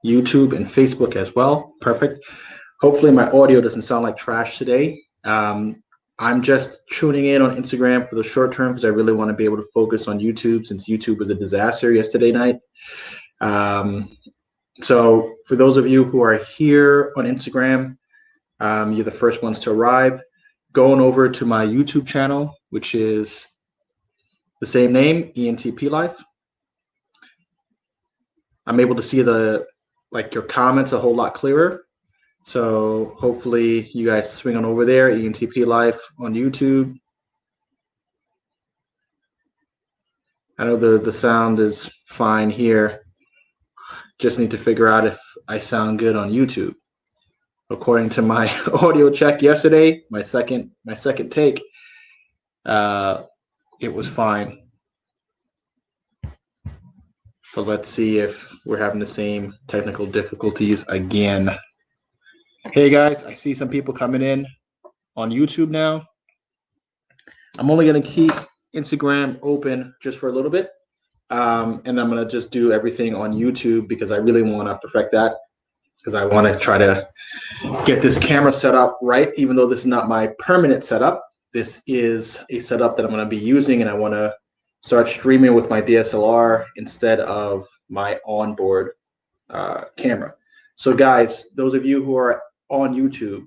YouTube and Facebook as well. Perfect. Hopefully my audio doesn't sound like trash today. I'm just tuning in on Instagram for the short term because I really want to be able to focus on YouTube since YouTube was a disaster yesterday night. So for those of you who are here on Instagram, you're the first ones to arrive. Going over to my YouTube channel, which is the same name, ENTP Life. I'm able to see your comments a whole lot clearer. So hopefully you guys swing on over there, ENTP Life on YouTube. I know the sound is fine here. Just need to figure out if I sound good on YouTube. According to my audio check yesterday, my second take, it was fine. But let's see if we're having the same technical difficulties again. Hey guys, I see some people coming in on YouTube now. I'm only going to keep Instagram open just for a little bit. And I'm going to just do everything on YouTube because I really want to perfect that. Because I want to try to get this camera set up right, even though this is not my permanent setup. This is a setup that I'm going to be using, and I want to start streaming with my DSLR instead of my onboard camera. So guys, those of you who are on YouTube,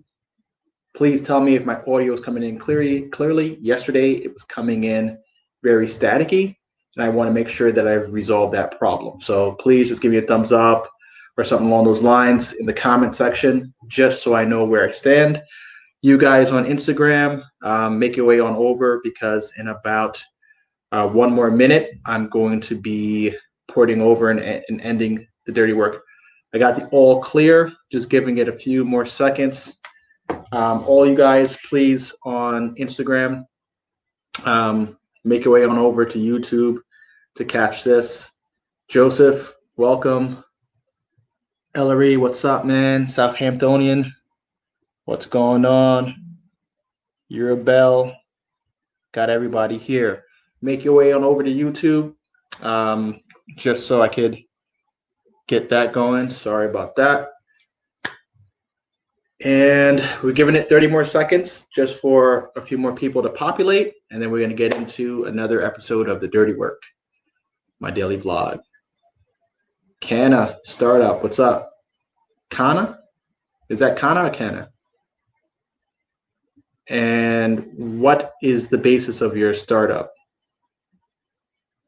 please tell me if my audio is coming in clearly. Yesterday, it was coming in very staticky, and I want to make sure that I've resolved that problem. So please just give me a thumbs up or something along those lines in the comment section, just so I know where I stand. You guys on Instagram, make your way on over because in about 1 more minute, I'm going to be porting over and ending the dirty work. I got the all clear, just giving it a few more seconds. All you guys, please, on Instagram, make your way on over to YouTube to catch this. Joseph, welcome. Ellery, what's up, man? Southamptonian, what's going on? You're a bell. Got everybody here. Make your way on over to YouTube, just so I could get that going. Sorry about that. And we're giving it 30 more seconds just for a few more people to populate, and then we're going to get into another episode of The Dirty Work, my daily vlog. Kana, startup, what's up? Kana? Is that Kana or Kana? And what is the basis of your startup?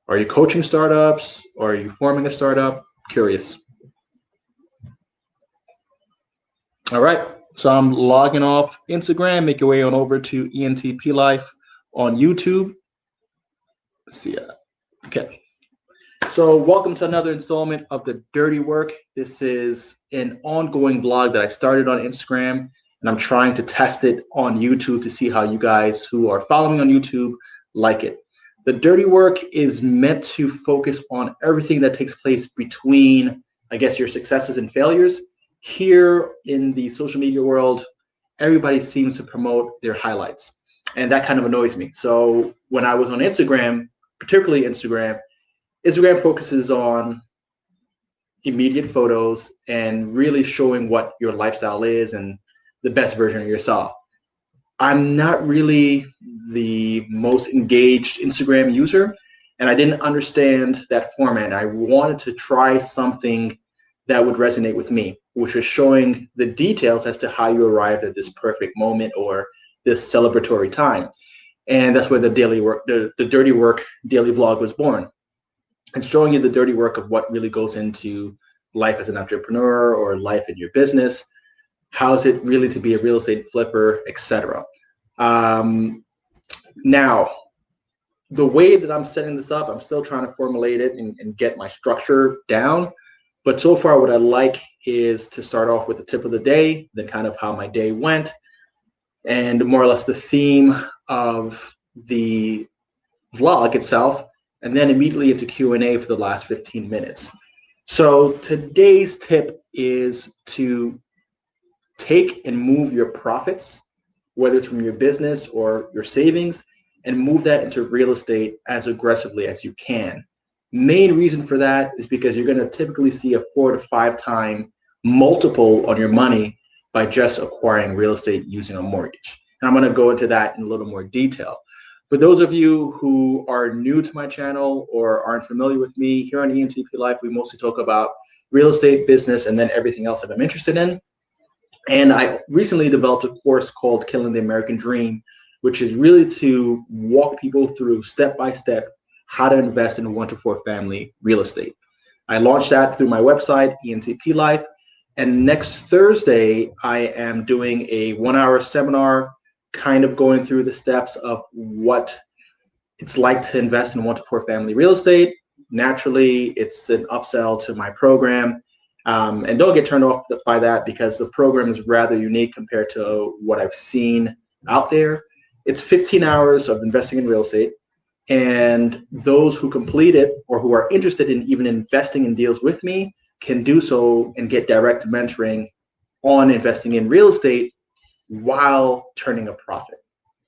Are you coaching startups or are you forming a startup? Curious. All right, so I'm logging off Instagram. Make your way on over to ENTP Life on YouTube. Let's see. Okay. So welcome to another installment of The Dirty Work. This is an ongoing blog that I started on Instagram, and I'm trying to test it on YouTube to see how you guys who are following on YouTube like it. The Dirty Work is meant to focus on everything that takes place between, I guess, your successes and failures. Here in the social media world, everybody seems to promote their highlights, and that kind of annoys me. So when I was on Instagram, particularly Instagram focuses on immediate photos and really showing what your lifestyle is and the best version of yourself. I'm not really the most engaged Instagram user, and I didn't understand that format. I wanted to try something that would resonate with me, which was showing the details as to how you arrived at this perfect moment or this celebratory time. And that's where the Dirty Work daily vlog was born. And showing you the dirty work of what really goes into life as an entrepreneur or life in your business. How is it really to be a real estate flipper, etc. Now, the way that I'm setting this up, I'm still trying to formulate it and get my structure down. But so far, what I like is to start off with the tip of the day, then kind of how my day went, and more or less the theme of the vlog itself, and then immediately into Q&A for the last 15 minutes. So today's tip is to take and move your profits, whether it's from your business or your savings, and move that into real estate as aggressively as you can. Main reason for that is because you're going to typically see a 4 to 5 time multiple on your money by just acquiring real estate using a mortgage. And I'm going to go into that in a little more detail. For those of you who are new to my channel or aren't familiar with me, here on ENTP Life, we mostly talk about real estate, business, and then everything else that I'm interested in. And I recently developed a course called Killing the American Dream, which is really to walk people through step by step how to invest in 1 to 4 family real estate. I launched that through my website, ENTP Life. And next Thursday, I am doing a 1-hour seminar, kind of going through the steps of what it's like to invest in 1 to 4 family real estate. Naturally, it's an upsell to my program. And don't get turned off by that, because the program is rather unique compared to what I've seen out there. It's 15 hours of investing in real estate. And those who complete it or who are interested in even investing in deals with me can do so and get direct mentoring on investing in real estate while turning a profit.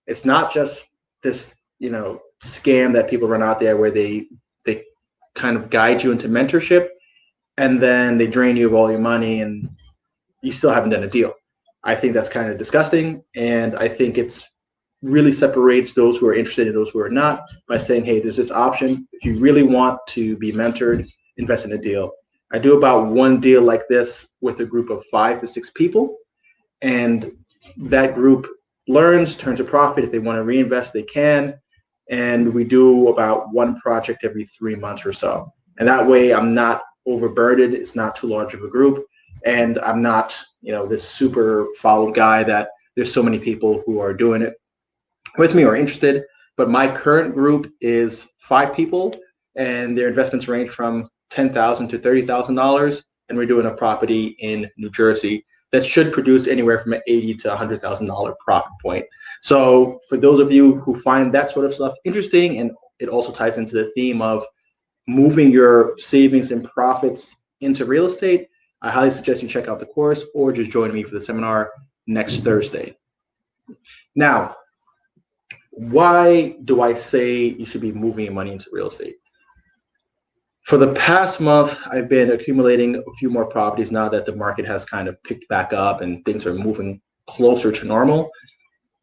It's not just this, scam that people run out there where they kind of guide you into mentorship and then they drain you of all your money and you still haven't done a deal. I think that's kind of disgusting. And I think it's really separates those who are interested and those who are not by saying, hey, there's this option. If you really want to be mentored, invest in a deal. I do about 1 deal like this with a group of 5 to 6 people. And that group learns, turns a profit. If they want to reinvest, they can. And we do about 1 project every 3 months or so. And that way I'm not overburdened. It's not too large of a group. And I'm not, this super followed guy that there's so many people who are doing it with me or interested. But my current group is 5 people, and their investments range from $10,000 to $30,000. And we're doing a property in New Jersey that should produce anywhere from an $80,000 to $100,000 profit point. So for those of you who find that sort of stuff interesting, and it also ties into the theme of moving your savings and profits into real estate, I highly suggest you check out the course or just join me for the seminar next Thursday. Now, why do I say you should be moving your money into real estate? For the past month, I've been accumulating a few more properties now that the market has kind of picked back up and things are moving closer to normal.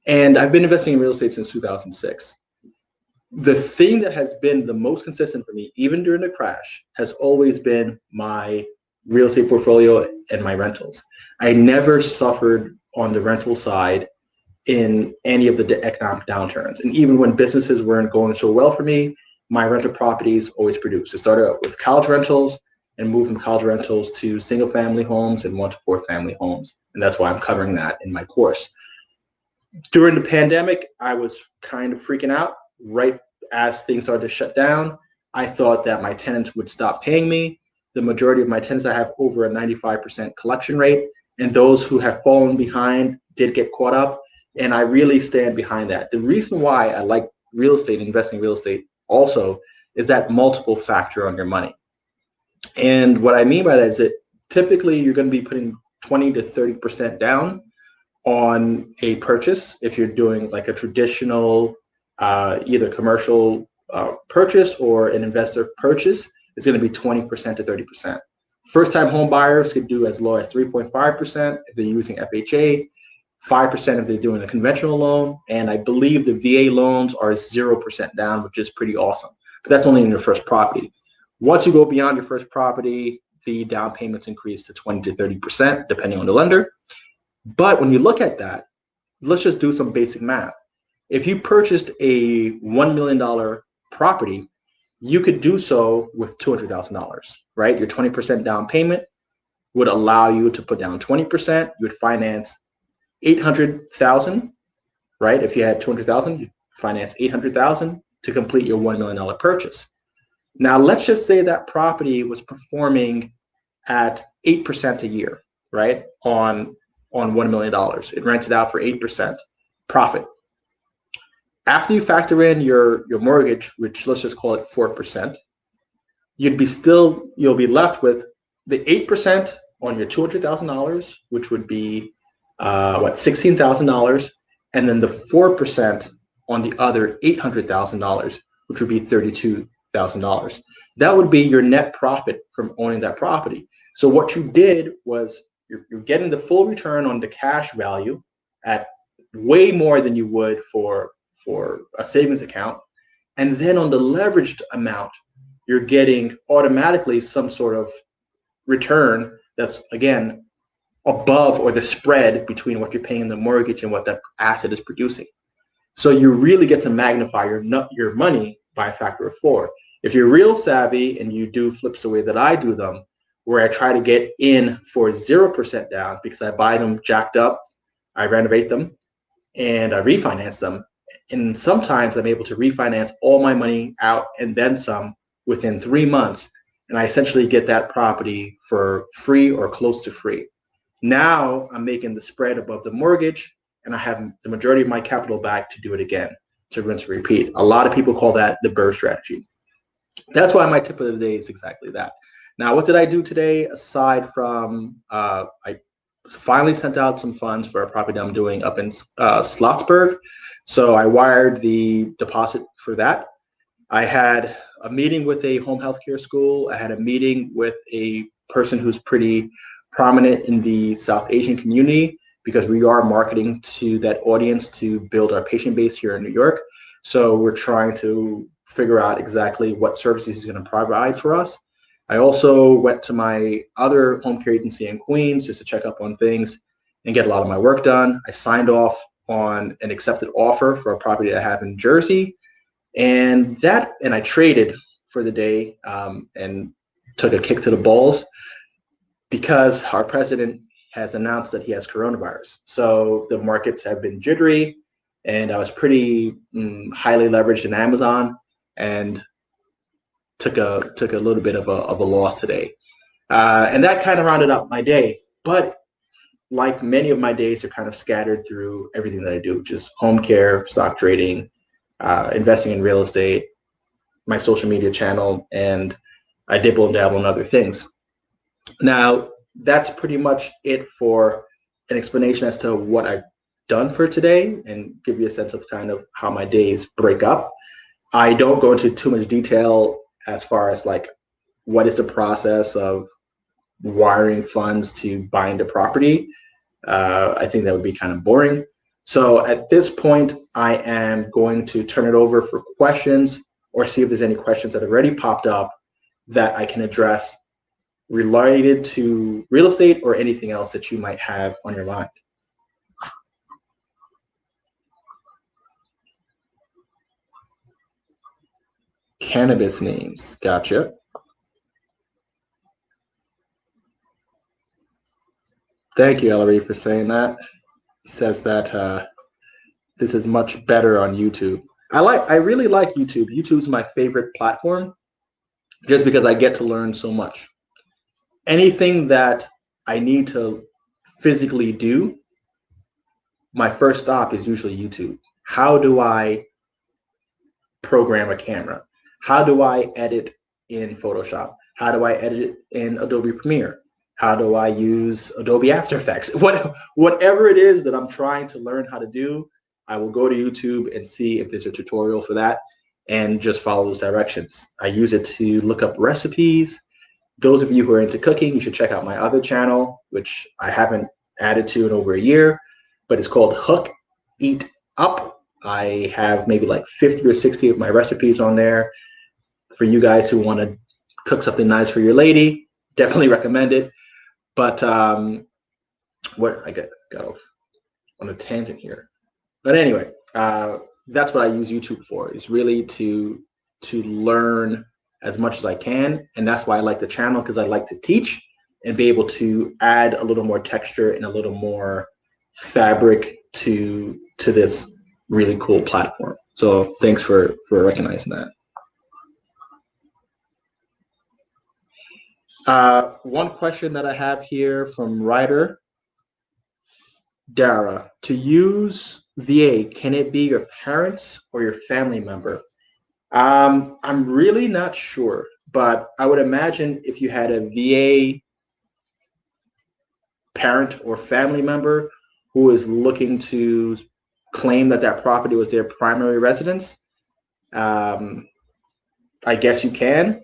And I've been investing in real estate since 2006. The thing that has been the most consistent for me, even during the crash, has always been my real estate portfolio and my rentals. I never suffered on the rental side in any of the economic downturns. And even when businesses weren't going so well for me, my rental properties always produced. I started out with college rentals and moved from college rentals to single family homes and 1 to 4 family homes. And that's why I'm covering that in my course. During the pandemic, I was kind of freaking out. Right as things started to shut down, I thought that my tenants would stop paying me. The majority of my tenants, I have over a 95% collection rate, and those who have fallen behind did get caught up. And I really stand behind that. The reason why I like real estate, investing in real estate also, is that multiple factor on your money. And what I mean by that is that typically you're going to be putting 20 to 30% down on a purchase. If you're doing like a traditional either commercial purchase or an investor purchase, it's going to be 20% to 30%. First-time home buyers could do as low as 3.5% if they're using FHA, 5% if they're doing a conventional loan, and I believe the VA loans are 0% down, which is pretty awesome. But that's only in your first property. Once you go beyond your first property, the down payments increase to 20 to 30%, depending on the lender. But when you look at that, let's just do some basic math. If you purchased a $1 million property, you could do so with $200,000, right? Your 20% down payment would allow you to put down 20%. You would finance $800,000, right? If you had $200,000, you finance $800,000 to complete your $1 million purchase. Now, let's just say that property was performing at 8% a year, right? On $1 million. It rented out for 8% profit. After you factor in your mortgage, which let's just call it 4%, you'll be left with the 8% on your $200,000, which would be $16,000, and then the 4% on the other $800,000, which would be $32,000. $100,000. That would be your net profit from owning that property. So what you did was you're getting the full return on the cash value at way more than you would for a savings account. And then on the leveraged amount, you're getting automatically some sort of return that's, again, above or the spread between what you're paying in the mortgage and what that asset is producing. So you really get to magnify your money by a factor of 4. If you're real savvy and you do flips the way that I do them, where I try to get in for 0% down because I buy them jacked up, I renovate them, and I refinance them. And sometimes I'm able to refinance all my money out and then some within 3 months. And I essentially get that property for free or close to free. Now I'm making the spread above the mortgage, and I have the majority of my capital back to do it again, to rinse and repeat. A lot of people call that the BRRRR strategy. That's why my tip of the day is exactly that. Now, what did I do today aside from I finally sent out some funds for a property I'm doing up in Slotsburg. So I wired the deposit for that. I had a meeting with a home health care school. I had a meeting with a person who's pretty prominent in the South Asian community, because we are marketing to that audience to build our patient base here in New York. So we're trying to figure out exactly what services he's going to provide for us. I also went to my other home care agency in Queens just to check up on things and get a lot of my work done. I signed off on an accepted offer for a property I have in Jersey, and I traded for the day and took a kick to the balls because our president has announced that he has coronavirus. So the markets have been jittery, and I was pretty highly leveraged in Amazon and took a little bit of a loss today. And that kind of rounded up my day. But like many of my days are kind of scattered through everything that I do, just home care, stock trading, investing in real estate, my social media channel, and I dibble and dabble in other things. Now, that's pretty much it for an explanation as to what I've done for today and give you a sense of kind of how my days break up. I don't go into too much detail as far as like what is the process of wiring funds to buy into property. I think that would be kind of boring. So at this point, I am going to turn it over for questions or see if there's any questions that have already popped up that I can address related to real estate or anything else that you might have on your mind. Cannabis names, gotcha. Thank you, Ellery, for saying that. Says that this is much better on YouTube. I really like YouTube. YouTube's my favorite platform just because I get to learn so much. Anything that I need to physically do, my first stop is usually YouTube. How do I program a camera? How do I edit in Photoshop? How do I edit it in Adobe Premiere? How do I use Adobe After Effects? Whatever it is that I'm trying to learn how to do, I will go to YouTube and see if there's a tutorial for that and just follow those directions. I use it to look up recipes. Those of you who are into cooking, you should check out my other channel, which I haven't added to in over a year, but it's called Hook Eat Up. I have maybe like 50 or 60 of my recipes on there for you guys who want to cook something nice for your lady. Definitely recommend it. But what I got off on a tangent here. But anyway, that's what I use YouTube for, is really to learn as much as I can. And that's why I like the channel, because I like to teach and be able to add a little more texture and a little more fabric to this really cool platform. So thanks for recognizing that. One question that I have here from Ryder Dara: to use VA, can it be your parents or your family member? I'm really not sure, but I would imagine if you had a VA parent or family member who is looking to claim that property was their primary residence, I I guess you can,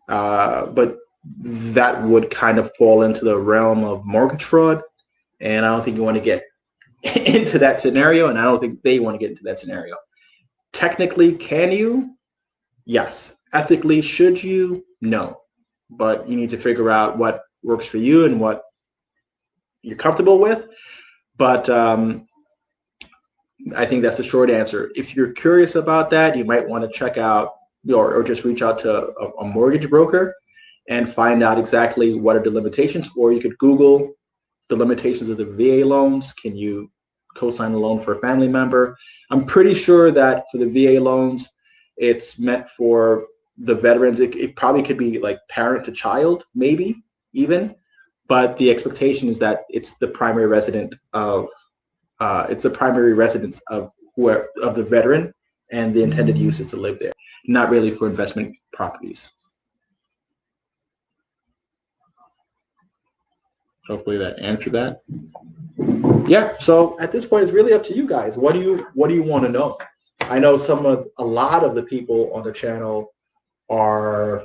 but that would kind of fall into the realm of mortgage fraud. And I don't think you want to get into that scenario. And I don't think they want to get into that scenario. Technically, can you? Yes. Ethically, should you? No. But you need to figure out what works for you and what you're comfortable with. But I think that's the short answer. If you're curious about that, you might want to check out or just reach out to a mortgage broker and find out exactly what are the limitations. Or you could Google the limitations of the VA loans. Can you co-sign a loan for a family member? I'm pretty sure that for the VA loans, it's meant for the veterans. It probably could be like parent to child, maybe even. But the expectation is that it's the primary resident of it's the primary residence of the veteran, and the intended use is to live there, not really for investment properties. Hopefully that answered that. Yeah. So at this point, it's really up to you guys. What do you want to know? I know a lot of the people on the channel are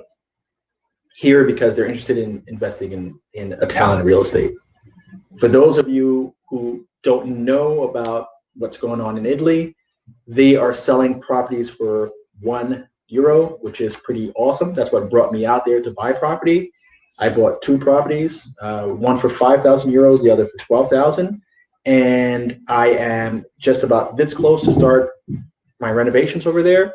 here because they're interested in investing in Italian real estate. For those of you who don't know about what's going on in Italy, they are selling properties for €1, which is pretty awesome. That's what brought me out there to buy property. I bought 2 properties, one for €5,000, the other for 12,000, and I am just about this close to start my renovations over there.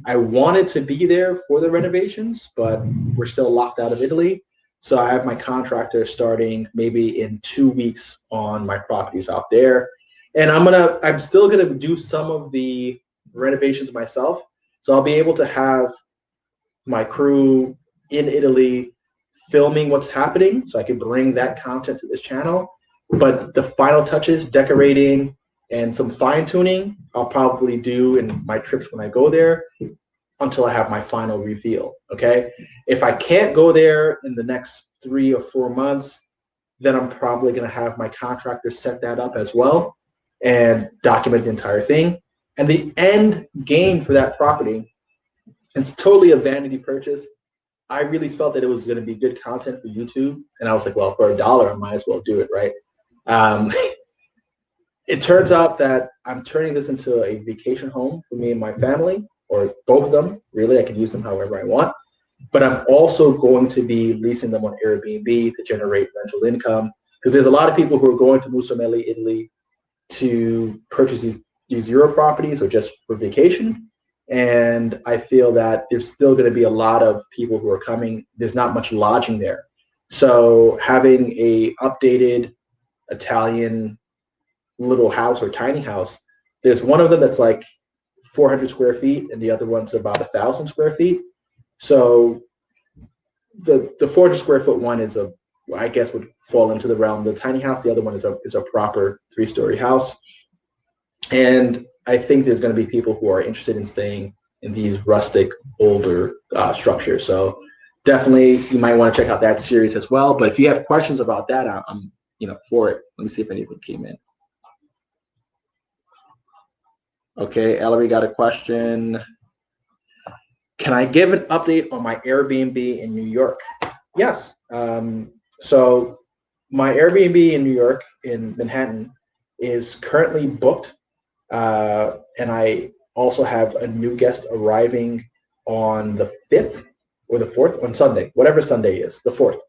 I wanted to be there for the renovations, but we're still locked out of Italy. So I have my contractor starting maybe in 2 weeks on my properties out there. And I'm still gonna do some of the renovations myself. So I'll be able to have my crew in Italy filming what's happening, so I can bring that content to this channel. But the final touches, decorating and some fine tuning, I'll probably do in my trips when I go there until I have my final reveal. Okay. If I can't go there in the next 3 or 4 months, then I'm probably going to have my contractor set that up as well and document the entire thing. And the end game for that property, it's totally a vanity purchase. I really felt that it was going to be good content for YouTube. And I was like, well, for $1, I might as well do it, right? It turns out that I'm turning this into a vacation home for me and my family, or both of them. Really, I can use them however I want. But I'm also going to be leasing them on Airbnb to generate rental income, because there's a lot of people who are going to Mussomeli, Italy, to purchase these Euro properties or just for vacation. And I feel that there's still going to be a lot of people who are coming. There's not much lodging there. So having a updated Italian little house or tiny house, there's one of them that's like 400 square feet and the other one's about 1,000 square feet. So the 400 square foot one is I guess would fall into the realm of the tiny house. The other one is a proper 3-story house. And I think there's going to be people who are interested in staying in these rustic, older structures. So definitely you might want to check out that series as well. But if you have questions about that, I'm for it. Let me see if anything came in. Okay, Ellery got a question. Can I give an update on my Airbnb in New York? Yes. So my Airbnb in New York, in Manhattan, is currently booked. And I also have a new guest arriving on the 5th or the 4th, on Sunday, whatever Sunday is, the 4th.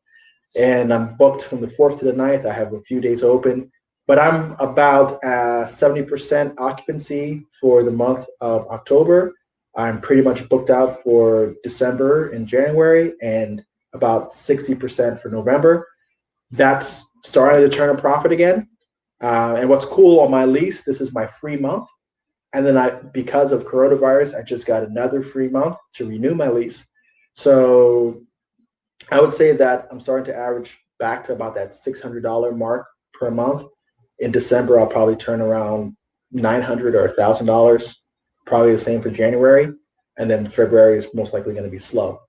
And I'm booked from the 4th to the 9th. I have a few days open. But I'm about 70% occupancy for the month of October. I'm pretty much booked out for December and January, and about 60% for November. That's starting to turn a profit again. And what's cool on my lease, this is my free month. And then because of coronavirus, I just got another free month to renew my lease. So I would say that I'm starting to average back to about that $600 mark per month. In December, I'll probably turn around $900 or $1,000, probably the same for January. And then February is most likely going to be slow.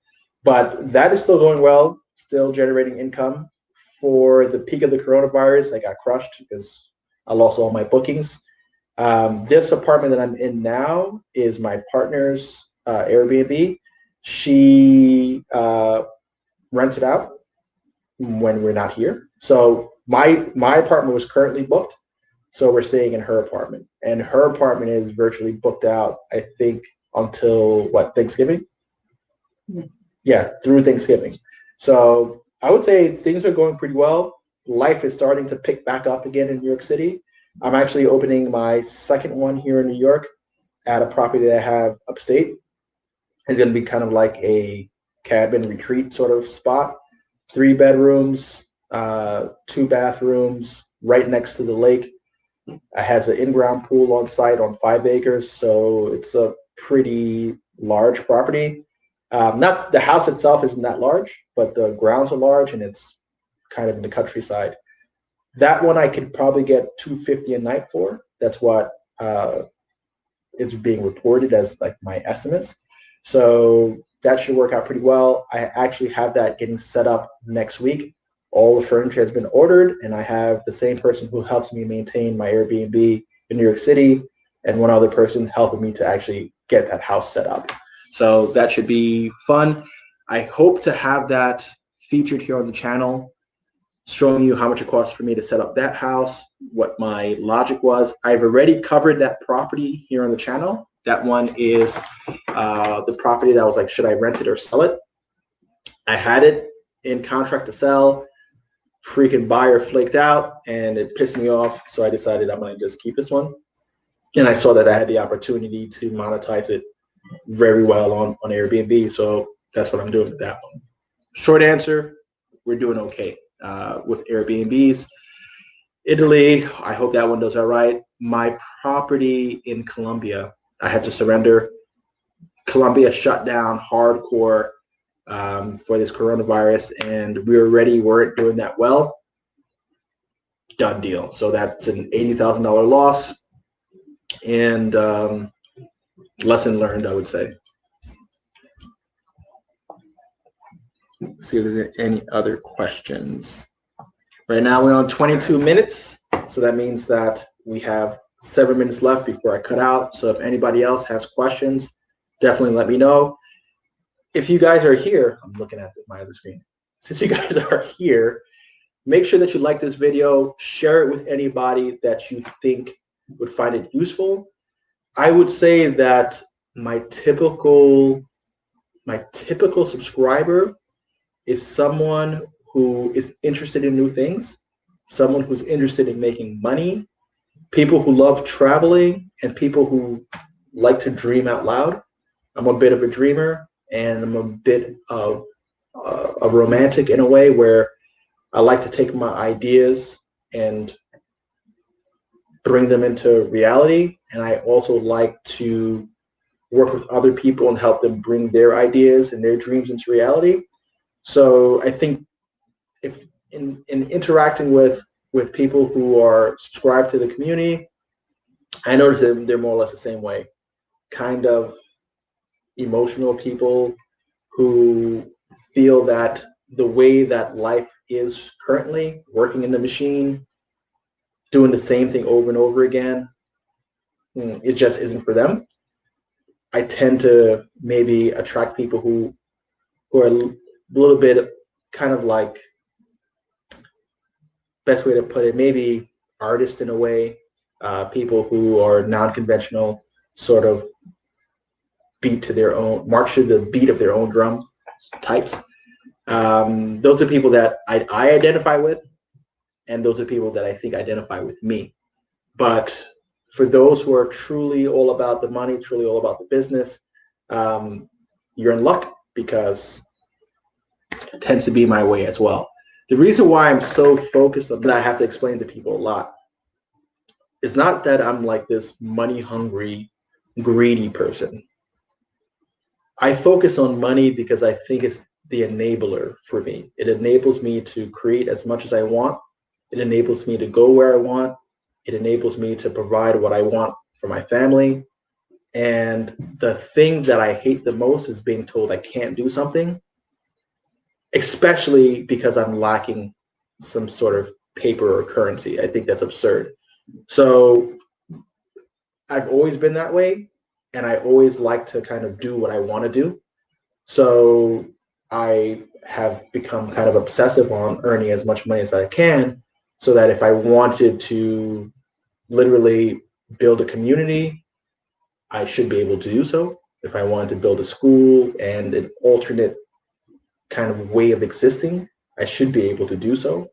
But that is still going well, still generating income. For the peak of the coronavirus, I got crushed because I lost all my bookings. This apartment that I'm in now is my partner's Airbnb. She rents it out when we're not here. So my apartment was currently booked, so we're staying in her apartment, and her apartment is virtually booked out. I think until what, Thanksgiving? Yeah, through Thanksgiving. So I would say things are going pretty well. Life is starting to pick back up again in New York City. I'm actually opening my second one here in New York at a property that I have upstate. It's going to be kind of like a cabin retreat sort of spot. 3 bedrooms, 2 bathrooms, right next to the lake. It has an in-ground pool on site on 5 acres, so it's a pretty large property. Not the house itself isn't that large, but the grounds are large, and it's kind of in the countryside. That one I could probably get 250 a night for. That's what it's being reported as, like, my estimates. So that should work out pretty well. I actually have that getting set up next week. All the furniture has been ordered, and I have the same person who helps me maintain my Airbnb in New York City, and one other person helping me to actually get that house set up. So that should be fun. I hope to have that featured here on the channel, showing you how much it costs for me to set up that house, what my logic was. I've already covered that property here on the channel. That one is the property that was like, should I rent it or sell it? I had it in contract to sell. Freaking buyer flaked out, and it pissed me off. So I decided I'm going to just keep this one. And I saw that I had the opportunity to monetize it very well on Airbnb. So that's what I'm doing with that one. Short answer, we're doing okay with Airbnbs. Italy, I hope that one does all right. My property in Colombia, I had to surrender. Colombia shut down hardcore for this coronavirus, and we already weren't doing that well. Done deal. So that's an $80,000 loss, and lesson learned, I would say. Let's see if there's any other questions. Right now we're on 22 minutes, so that means that we have 7 minutes left before I cut out. So if anybody else has questions, definitely let me know. If you guys are here, I'm looking at my other screen. Since you guys are here, make sure that you like this video, share it with anybody that you think would find it useful. I would say that my typical subscriber is someone who is interested in new things, someone who's interested in making money, people who love traveling, and people who like to dream out loud. I'm a bit of a dreamer, and I'm a bit of a romantic in a way, where I like to take my ideas and bring them into reality. And I also like to work with other people and help them bring their ideas and their dreams into reality. So I think if in interacting with people who are subscribed to the community, I notice that they're more or less the same way. Kind of emotional people who feel that the way that life is currently, working in the machine, doing the same thing over and over again, it just isn't for them. I tend to maybe attract people who are a little bit kind of like, best way to put it, maybe artists in a way, people who are non-conventional, sort of march to the beat of their own drum types. Those are people that I identify with, and those are people that I think identify with me. But for those who are truly all about the money, truly all about the business, you're in luck, because it tends to be my way as well. The reason why I'm so focused on that, I have to explain to people a lot, is not that I'm like this money hungry, greedy person. I focus on money because I think it's the enabler for me. It enables me to create as much as I want. It enables me to go where I want. It enables me to provide what I want for my family. And the thing that I hate the most is being told I can't do something, especially because I'm lacking some sort of paper or currency. I think that's absurd. So I've always been that way, and I always like to kind of do what I want to do. So I have become kind of obsessive on earning as much money as I can so that if I wanted to literally build a community, I should be able to do so. If I wanted to build a school and an alternate kind of way of existing, I should be able to do so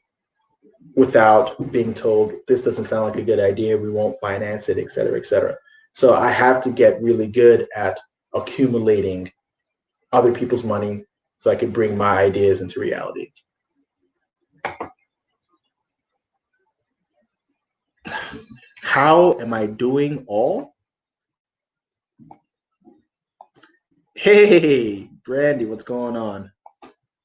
without being told this doesn't sound like a good idea, we won't finance it, et cetera, et cetera. So I have to get really good at accumulating other people's money so I can bring my ideas into reality. How am I doing all? Hey, Brandy, what's going on?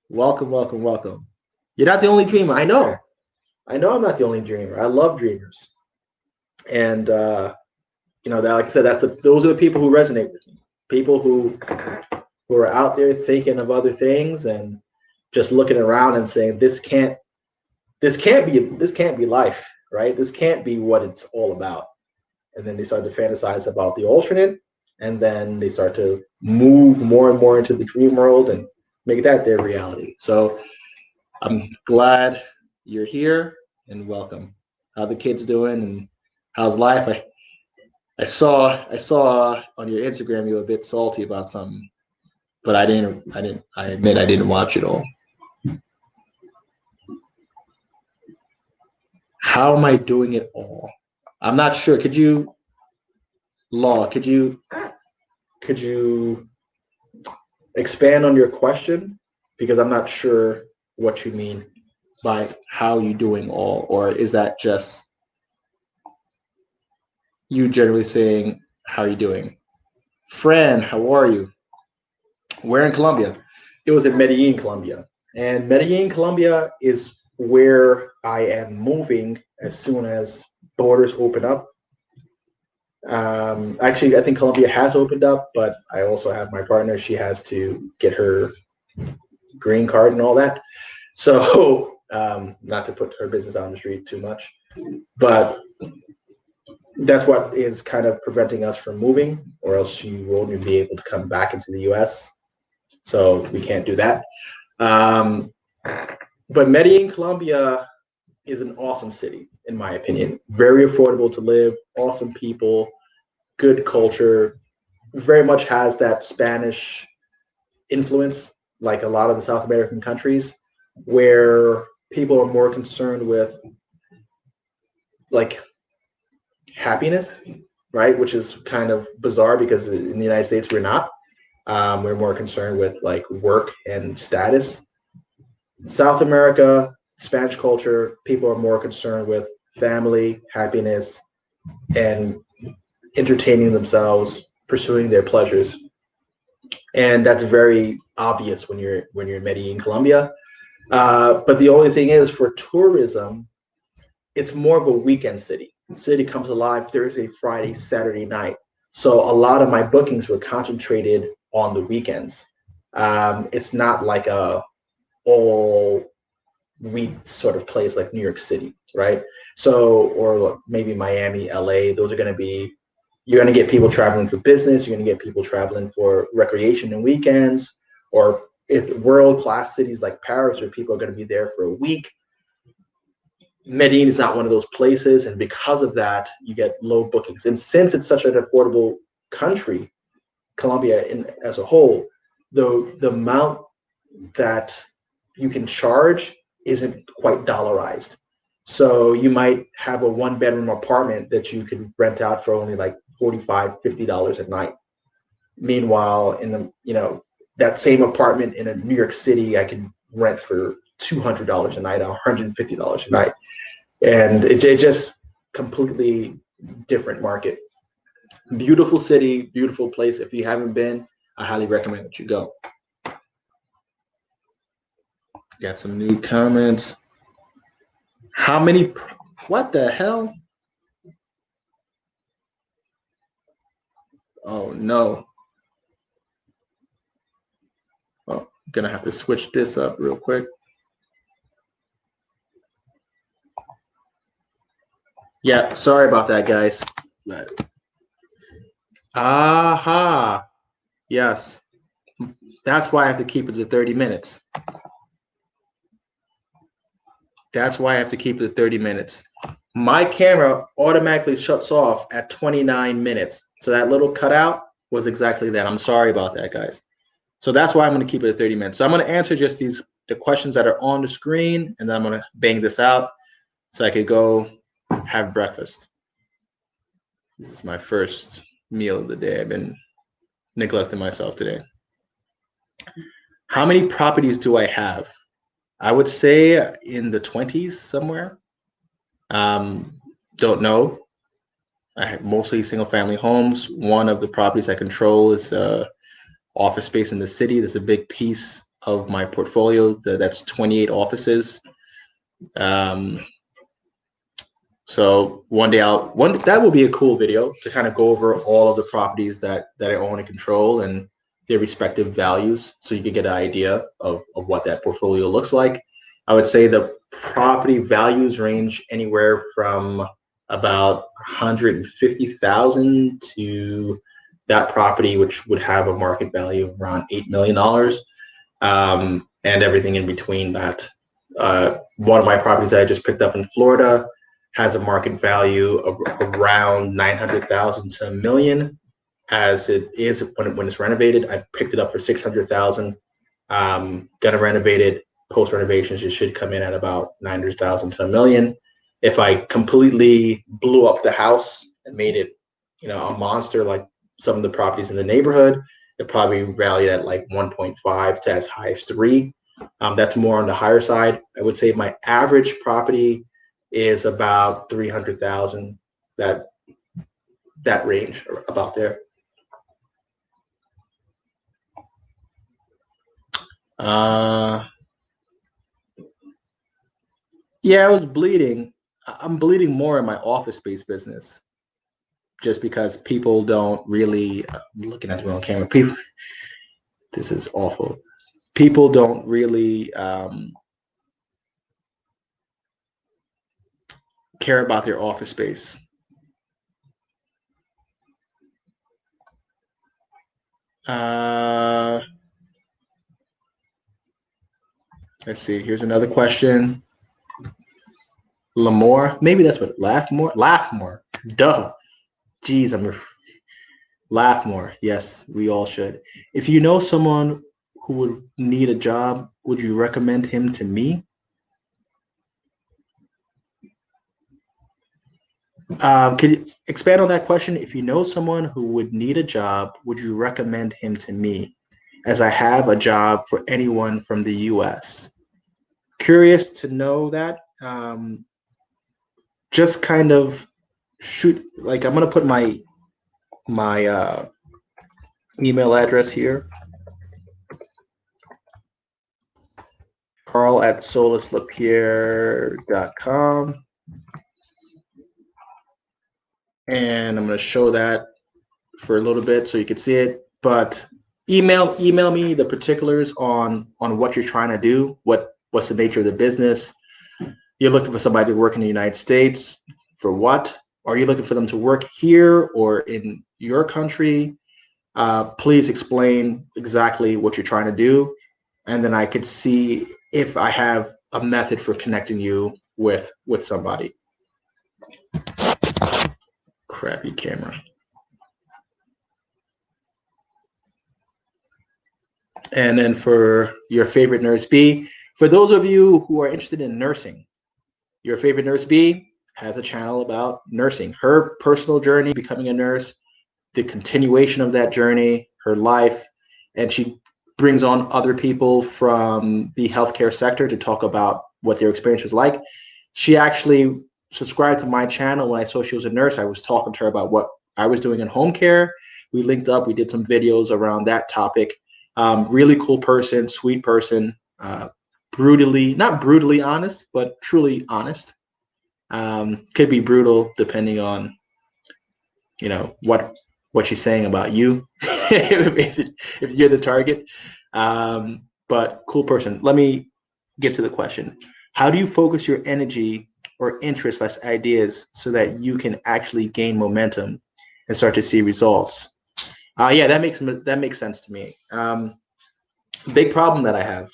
Welcome, welcome, welcome. You're not the only dreamer. I know. I know I'm not the only dreamer. I love dreamers. And like I said, those are the people who resonate with me. People who are out there thinking of other things and just looking around and saying, this can't be life, right? This can't be what it's all about. And then they start to fantasize about the alternate, and then they start to move more and more into the dream world and make that their reality. So I'm glad you're here and welcome. How the kids doing and how's life? I saw on your Instagram you were a bit salty about something, but I admit I didn't watch it all. How am I doing it all? I'm not sure. Could you expand on your question? Because I'm not sure what you mean by how you doing all, or is that just you generally saying how are you doing? Fran, how are you? Where in Colombia? It was in Medellin, Colombia. And Medellin, Colombia is where I am moving as soon as borders open up. Actually, I think Colombia has opened up, but I also have my partner. She has to get her green card and all that. So, not to put her business out on the street too much, but that's what is kind of preventing us from moving, or else she won't be able to come back into the U.S. So we can't do that. But Medellin, Colombia is an awesome city, in my opinion. Very affordable to live, awesome people, good culture, very much has that Spanish influence, like a lot of the South American countries, where people are more concerned with like happiness, right? Which is kind of bizarre because in the United States, we're not. We're more concerned with like work and status. South America, Spanish culture, people are more concerned with family, happiness, and entertaining themselves, pursuing their pleasures. And that's very obvious when you're in Medellin, Colombia. But the only thing is, for tourism, it's more of a weekend city. The city comes alive Thursday, Friday, Saturday night. So a lot of my bookings were concentrated on the weekends. It's not like a all week sort of place like New York City, right? So, or maybe Miami, LA. Those are going to be, you're going to get people traveling for business. You're going to get people traveling for recreation and weekends. Or it's world-class cities like Paris, where people are going to be there for a week. Medellin is not one of those places, and because of that, you get low bookings. And since it's such an affordable country, Colombia as a whole, the amount that you can charge isn't quite dollarized. So you might have a one-bedroom apartment that you can rent out for only like $45, $50 a night. Meanwhile, in that same apartment in a New York City, I can rent for $200 a night, $150 a night. And it just completely different market. Beautiful city, beautiful place. If you haven't been, I highly recommend that you go. Got some new comments. What the hell? Oh no. Oh, I'm gonna have to switch this up real quick. Yeah, sorry about that, guys. Aha. Yes. That's why I have to keep it to 30 minutes. That's why I have to keep it to 30 minutes. My camera automatically shuts off at 29 minutes. So that little cutout was exactly that. I'm sorry about that, guys. So that's why I'm going to keep it at 30 minutes. So I'm going to answer just the questions that are on the screen, and then I'm going to bang this out so I could go have breakfast. This is my first meal of the day. I've been neglecting myself today. How many properties do I have? I would say in the 20s somewhere. Don't know. I have mostly single family homes. One of the properties I control is office space in the city. There's a big piece of my portfolio that's 28 offices. So one day that will be a cool video to kind of go over all of the properties that I own and control and their respective values, so you can get an idea of what that portfolio looks like. I would say the property values range anywhere from about 150,000 to that property, which would have a market value of around $8 million, and everything in between that. One of my properties that I just picked up in Florida has a market value of around 900,000 to $1 million. As it is when it's renovated. I picked it up for 600,000. Gonna renovate it. Post renovations, it should come in at about 900,000 to $1 million. If I completely blew up the house and made it, a monster like some of the properties in the neighborhood, it probably valued at like 1.5 to as high as 3. That's more on the higher side. I would say my average property is about 300,000. That range, about there. Yeah, I was bleeding. I'm bleeding more in my office space business, just because people don't really. I'm looking at the wrong camera. People, this is awful. People don't really care about their office space. Let's see. Here's another question. Lamore, maybe that's what. Laugh more. Duh. Jeez, laugh more. Yes, we all should. If you know someone who would need a job, would you recommend him to me? Could you expand on that question? If you know someone who would need a job, would you recommend him to me? As I have a job for anyone from the US. Curious to know that. Just kind of shoot. Like, I'm gonna put my email address here. Carl@solaslapierre.com. And I'm going to show that for a little bit so you can see it. But email me the particulars on what you're trying to do, what's the nature of the business. You're looking for somebody to work in the United States for what? Are you looking for them to work here or in your country? Please explain exactly what you're trying to do, and then I could see if I have a method for connecting you with somebody. Crappy camera. And then for your favorite nurse B, for those of you who are interested in nursing, your favorite nurse B has a channel about nursing, her personal journey, becoming a nurse, the continuation of that journey, her life, and she brings on other people from the healthcare sector to talk about what their experience was like. She actually subscribed to my channel when I saw she was a nurse. I was talking to her about what I was doing in home care. We linked up, we did some videos around that topic. Really cool person, sweet person, not brutally honest, but truly honest. Could be brutal depending on, what she's saying about you, if you're the target. But cool person. Let me get to the question. How do you focus your energy or interest less ideas so that you can actually gain momentum and start to see results? Yeah, that makes sense to me. big problem that I have.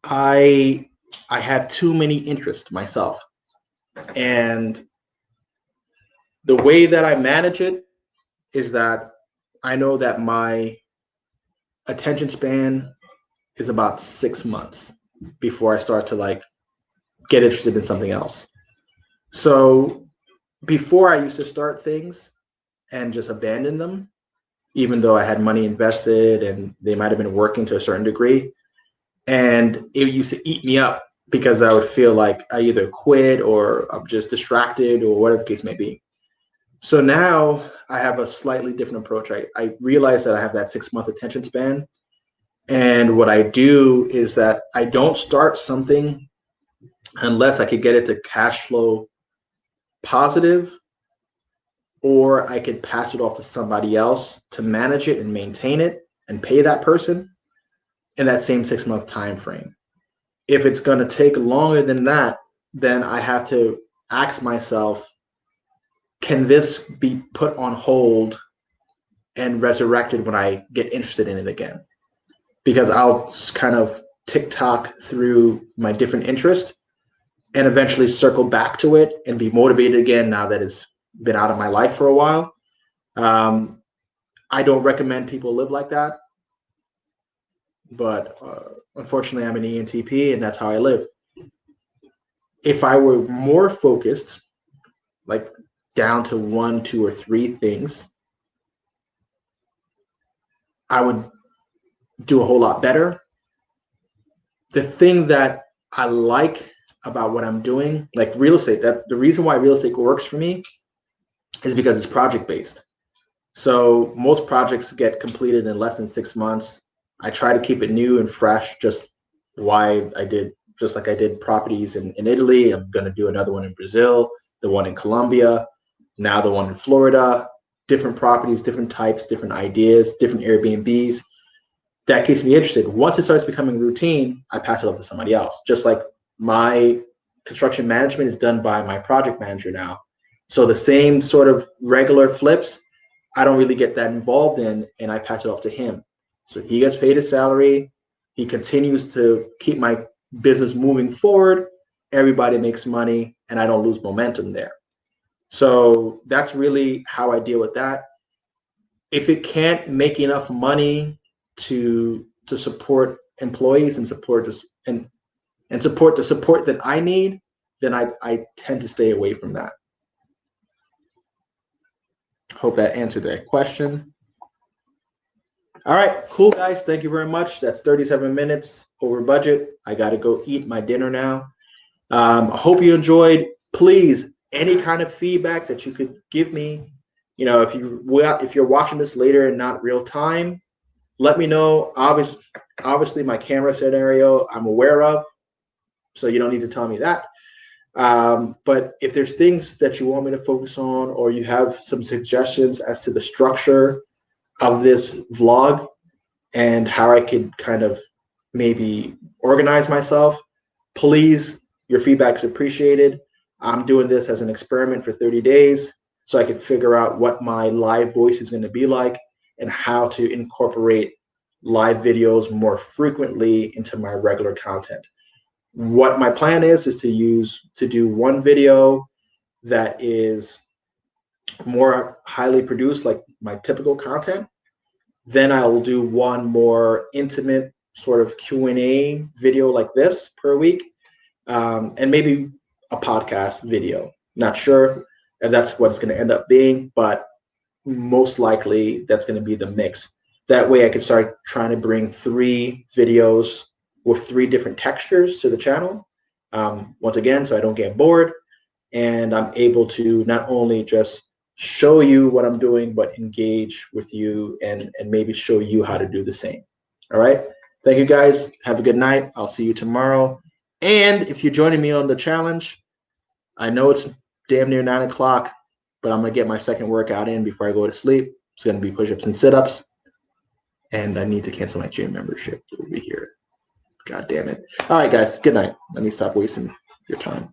I have too many interests myself. And the way that I manage it is that I know that my attention span is about 6 months before I start to like get interested in something else. So before I used to start things and just abandon them, even though I had money invested and they might have been working to a certain degree. And it used to eat me up because I would feel like I either quit or I'm just distracted or whatever the case may be. So now I have a slightly different approach. I realize that I have that 6 month attention span. And what I do is that I don't start something unless I could get it to cash flow positive, or I could pass it off to somebody else to manage it and maintain it and pay that person in that same 6 month time frame. If it's going to take longer than that, then I have to ask myself, can this be put on hold and resurrected when I get interested in it again? Because I'll kind of tick-tock through my different interests and eventually circle back to it and be motivated again now that it's been out of my life for a while. I don't recommend people live like that, but unfortunately I'm an ENTP and that's how I live. If I were more focused, like down to 1, 2, or 3 things, I would do a whole lot better. The thing that I like about what I'm doing, like real estate, that the reason why real estate works for me is because it's project based. So most projects get completed in less than 6 months. I try to keep it new and fresh, just like I did properties in Italy. I'm going to do another one in Brazil, the one in Colombia, now the one in Florida, different properties, different types, different ideas, different Airbnbs. That keeps me interested. Once it starts becoming routine, I pass it off to somebody else. Just like my construction management is done by my project manager now. So the same sort of regular flips, I don't really get that involved in, and I pass it off to him. So he gets paid his salary. He continues to keep my business moving forward. Everybody makes money, and I don't lose momentum there. So that's really how I deal with that. If it can't make enough money to support employees and support this and support the support that I need, then I tend to stay away from that. Hope that answered that question. All right, cool guys. Thank you very much. That's 37 minutes over budget. I got to go eat my dinner now. I hope you enjoyed. Please, any kind of feedback that you could give me, you know, if you're watching this later and not real time, let me know. Obviously, my camera scenario I'm aware of, so you don't need to tell me that. But if there's things that you want me to focus on, or you have some suggestions as to the structure of this vlog and how I could kind of maybe organize myself, please, your feedback is appreciated. I'm doing this as an experiment for 30 days so I could figure out what my live voice is going to be like and how to incorporate live videos more frequently into my regular content. What my plan is to do one video that is more highly produced, like my typical content. Then I will do one more intimate sort of Q&A video like this per week, and maybe a podcast video. Not sure if that's what it's going to end up being, but most likely that's going to be the mix. That way I can start trying to bring 3 videos with 3 different textures to the channel. Once again, so I don't get bored, and I'm able to not only just show you what I'm doing, but engage with you and maybe show you how to do the same. All right. Thank you guys. Have a good night. I'll see you tomorrow. And if you're joining me on the challenge, I know it's damn near 9 o'clock, but I'm going to get my second workout in before I go to sleep. It's going to be push-ups and sit-ups. And I need to cancel my gym membership over here. God damn it. All right, guys. Good night. Let me stop wasting your time.